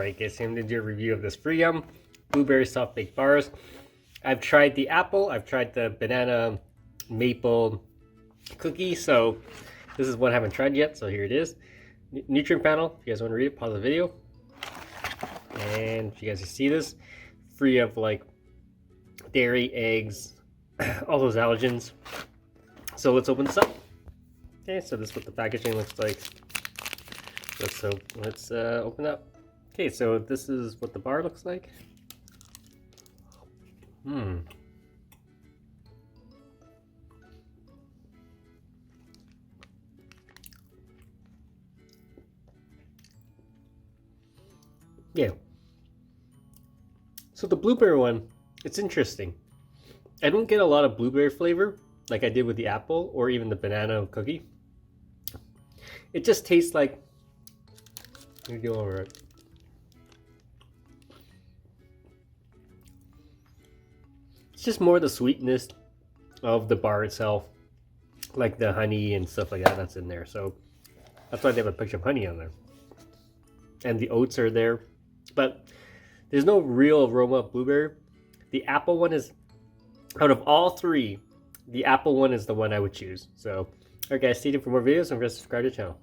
Alright guys, so I'm going to do a review of this Freeyum Blueberry Soft Baked Bars. I've tried the apple, I've tried the banana maple cookie, so this is one I haven't tried yet, so here it is. Nutrient panel, if you guys want to read it, pause the video. And if you guys can see this, free of like dairy, eggs, all those allergens. So let's open this up. Okay, so this is what the packaging looks like. Let's open up. Okay, so this is what the bar looks like. Yeah. So the blueberry one, it's interesting. I don't get a lot of blueberry flavor like I did with the apple or even the banana cookie. It just tastes like, let me go over it. It's just more the sweetness of the bar itself, like the honey and stuff like that that's in there. So that's why they have a picture of honey on there. And the oats are there, but there's no real aroma of blueberry. The apple one is, out of all three, the apple one is the one I would choose. So, alright guys, stay tuned for more videos and subscribe to the channel.